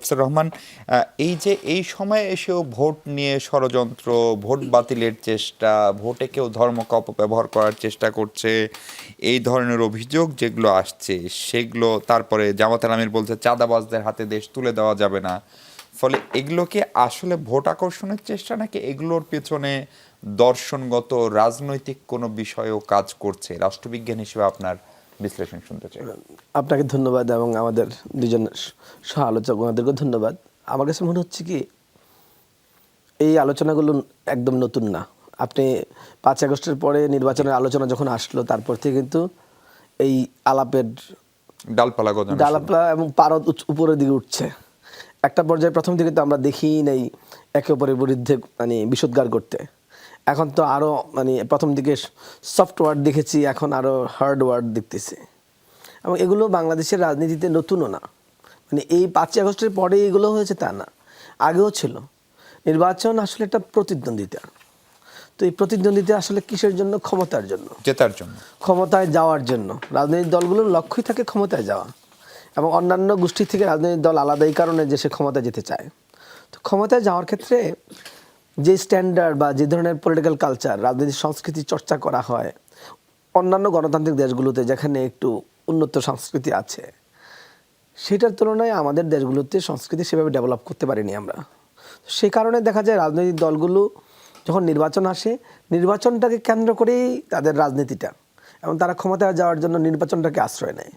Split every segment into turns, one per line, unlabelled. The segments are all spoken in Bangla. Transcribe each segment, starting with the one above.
প্রফেসর রহমান, এই যে এই সময়ে এসেও ভোট নিয়ে ষড়যন্ত্র, ভোট বাতিলের চেষ্টা, ভোটে কেউ ধর্মকে অপব্যবহার করার চেষ্টা করছে, এই ধরনের অভিযোগ যেগুলো আসছে সেগুলো, তারপরে জামাত আমির বলছে চাঁদাবাজদের হাতে দেশ তুলে দেওয়া যাবে না, ফলে এগুলোকে আসলে ভোট আকর্ষণের চেষ্টা নাকি এগুলোর পেছনে দর্শনগত রাজনৈতিক কোনো বিষয়ও কাজ করছে? রাষ্ট্রবিজ্ঞান হিসেবে আপনার বিশ্লেষণ শুনতে চাই।
আপনাকে ধন্যবাদ এবং আমাদের দুজন সহ আলোচক ওনাদেরকে ধন্যবাদ। আমার কাছে মনে হচ্ছে কি এই আলোচনাগুলো একদম নতুন না। আপনি 5 আগস্টের পরে নির্বাচনের আলোচনা যখন আসলো তারপর থেকে কিন্তু এই আলাপের ডালপালা এবং পারদ উপরের দিকে উঠছে। একটা পর্যায়ে প্রথম দিকে তো আমরা দেখি নাই একে অপরের বিরুদ্ধে মানে বিষোদ্গার করতে। এখন তো আরও মানে প্রথম দিকে সফট ওয়ার্ড দেখেছি, এখন আরও হার্ড ওয়ার্ড দেখতেছি। এবং এগুলো বাংলাদেশের রাজনীতিতে নতুনও না, মানে এই 5 আগস্টের পরে এগুলো হয়েছে তা না, আগেও ছিল। নির্বাচন আসলে একটা প্রতিদ্বন্দ্বিতা। তো এই প্রতিদ্বন্দ্বিতা আসলে কিসের জন্য? ক্ষমতার জন্য,
জেতার জন্য,
ক্ষমতায় যাওয়ার জন্য। রাজনৈতিক দলগুলোর লক্ষ্যই থাকে ক্ষমতায় যাওয়া, এবং অন্যান্য গোষ্ঠী থেকে রাজনৈতিক দল আলাদা এই কারণে যে সে ক্ষমতায় যেতে চায়। তো ক্ষমতায় যাওয়ার ক্ষেত্রে যে স্ট্যান্ডার্ড বা যে ধরনের পলিটিক্যাল কালচার, রাজনৈতিক সংস্কৃতি চর্চা করা হয় অন্যান্য গণতান্ত্রিক দেশগুলোতে যেখানে একটু উন্নত সংস্কৃতি আছে, সেটার তুলনায় আমাদের দেশগুলোতে সংস্কৃতি সেভাবে ডেভেলপ করতে পারিনি আমরা। সেই কারণে দেখা যায় রাজনৈতিক দলগুলো যখন নির্বাচন আসে, নির্বাচনটাকে কেন্দ্র করেই তাদের রাজনীতিটা, এবং তারা ক্ষমতায় যাওয়ার জন্য নির্বাচনটাকে আশ্রয় নেয়।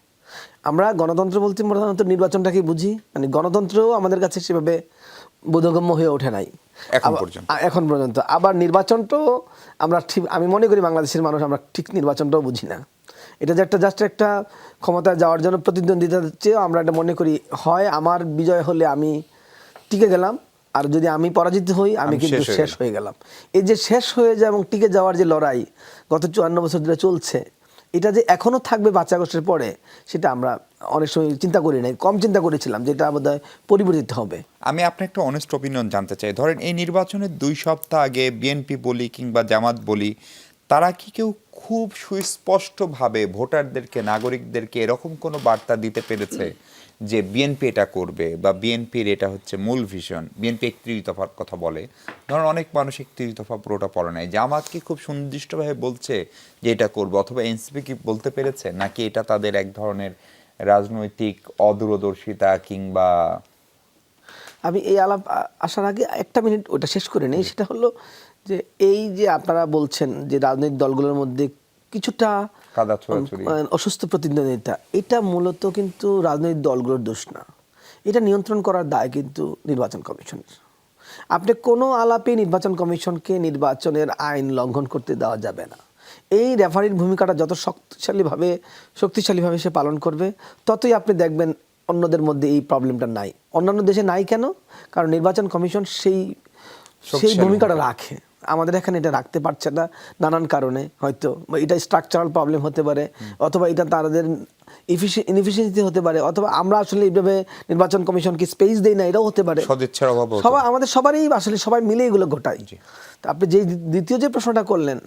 আমরা গণতন্ত্র বলতে প্রধানত নির্বাচনটাকে বুঝি, মানে গণতন্ত্রও আমাদের কাছে সেভাবে বোধগম্য হয়ে ওঠে নাই এখন পর্যন্ত। আবার নির্বাচনটাও আমরা ঠিক, আমি মনে করি বাংলাদেশের মানুষ আমরা ঠিক নির্বাচনটাও বুঝি না। এটা যে একটা জাস্ট একটা ক্ষমতায় যাওয়ার জন্য প্রতিদ্বন্দ্বিতার চেয়েও আমরা এটা মনে করি হয় আমার বিজয় হলে আমি টিকে গেলাম, আর যদি আমি পরাজিত হই আমি কিন্তু শেষ হয়ে গেলাম। এই যে শেষ হয়ে যায় এবং টিকে যাওয়ার যে লড়াই গত 54 বছর ধরে চলছে, এটা যে এখনও থাকবে 5 আগস্টের পরে, সেটা আমরা অনেক সময় চিন্তা করি নাই, কম চিন্তা করেছিলাম যে এটা বোধহয় পরিবর্তিত হবে।
আমি আপনার একটা অনেস্ট অপিনিয়ন জানতে চাই। ধরেন এই নির্বাচনের 2 সপ্তাহ আগে বিএনপি বলি কিংবা জামাত বলি, তারা কি কেউ খুব সুস্পষ্টভাবে ভোটারদেরকে, নাগরিকদেরকে এরকম কোনো বার্তা দিতে পেরেছে যে বিএনপি এটা করবে বা বিএনপির এটা হচ্ছে মূল ভিশন? বিএনপি 31 দফার কথা বলে, ধরুন অনেক মানুষ 31 দফা পুরোটা পড়ে নাই। জামাত কি খুব সুনির্দিষ্টভাবে বলছে যে এটা করবে, অথবা এনসিপি কি বলতে পেরেছে, নাকি এটা তাদের এক ধরনের রাজনৈতিক অদূরদর্শিতা? কিংবা
আমি এই আলাপ আসার আগে একটা মিনিট ওটা শেষ করে নেই, সেটা হলো যে এই যে আপনারা বলছেন যে রাজনৈতিক দলগুলোর মধ্যে কিছুটা অসুস্থ প্রতিদ্বন্দ্বিতা, এটা মূলত কিন্তু রাজনৈতিক দলগুলোর দোষ না, এটা নিয়ন্ত্রণ করার দায় কিন্তু নির্বাচন কমিশনের। আপনি কোনো আলাপে নির্বাচন কমিশনকে নির্বাচনের আইন লঙ্ঘন করতে দেওয়া যাবে না। এই রেফারির ভূমিকাটা যত শক্তিশালীভাবে সে পালন করবে, ততই আপনি দেখবেন অন্যদের মধ্যে এই প্রবলেমটা নাই। অন্যান্য দেশে নাই কেন? কারণ নির্বাচন কমিশন সেই ভূমিকাটা রাখে, আমাদের এখানে এটা রাখতে পারছে না নানান কারণে। হয়তো এটা স্ট্রাকচারাল প্রবলেম হতে পারে, অথবা এটা তাদের ইনএফিসিয়েন্সি হতে পারে, অথবা আমরা আসলে এইভাবে নির্বাচন কমিশনকে স্পেস দেই না, এটাও হতে পারে। সবাই আমাদের সবারই আসলে সবাই মিলে এগুলো ঘটায়। আপনি যে দ্বিতীয় যে প্রশ্নটা করলেন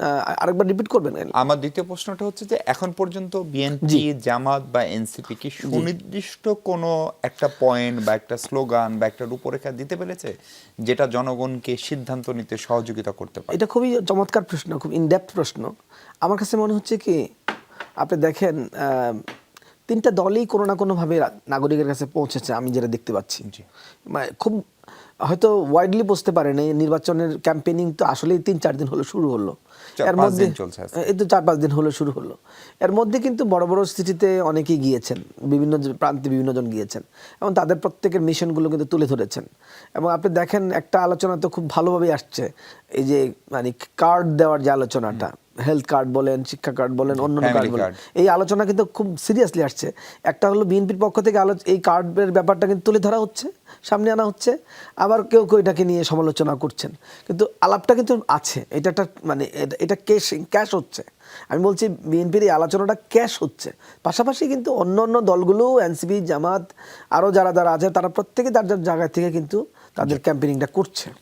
আরেকবার রিপিট করবেন?
আমার দ্বিতীয় প্রশ্নটা হচ্ছে যে এখন পর্যন্ত বিএনপি, জামাত বা এনসিপি কি সুনির্দিষ্ট কোনো একটা পয়েন্ট বা একটা স্লোগান বা একটা রূপরেখা দিতে পেরেছে যেটা জনগণকে সিদ্ধান্ত নিতে সহযোগিতা করতে পারে?
এটা খুবই চমৎকার প্রশ্ন, খুব ইনডেপথ প্রশ্ন। আমার কাছে মনে হচ্ছে কি, আপনি দেখেন 3টা দলই কোনো না কোনোভাবে নাগরিকের কাছে পৌঁছেছে, আমি যেটা দেখতে পাচ্ছি। খুব হয়তো ওয়াইডলি বুঝতে পারেনি, নির্বাচনের ক্যাম্পেইনিং তো আসলেই 3-4 দিন হলো শুরু হলো, এর মধ্যে এই তো 4-5 দিন হলো শুরু হলো। এর মধ্যে কিন্তু বড় বড় সিটিতে অনেকেই গিয়েছেন, বিভিন্ন প্রান্তে বিভিন্ন জন গিয়েছেন, এবং তাদের প্রত্যেকের মিশনগুলো কিন্তু তুলে ধরেছেন। এবং আপনি দেখেন একটা আলোচনা তো খুব ভালোভাবেই আসছে, এই যে মানে কার্ড দেওয়ার যে আলোচনাটা, হেলথ কার্ড বলেন, শিক্ষা কার্ড বলেন, অন্যান্য কার্ড বলেন, এই আলোচনা কিন্তু খুব সিরিয়াসলি আসছে। একটা হলো বিএনপির পক্ষ থেকে এই কার্ডের ব্যাপারটা কিন্তু তুলে ধরা হচ্ছে, সামনে আনা হচ্ছে, আবার কেউ কেউ এটাকে নিয়ে সমালোচনা করছেন, কিন্তু আলাপটা কিন্তু আছে। এটা একটা মানে এটা ক্যাশ হচ্ছে। আমি বলছি বিএনপির এই আলোচনাটা ক্যাশ হচ্ছে, পাশাপাশি কিন্তু অন্য অন্য দলগুলো, এনসিপি, জামাত, আরও যারা যারা আছে, তারা প্রত্যেকে তার জায়গা থেকে কিন্তু তাদের ক্যাম্পেইনিংটা করছে।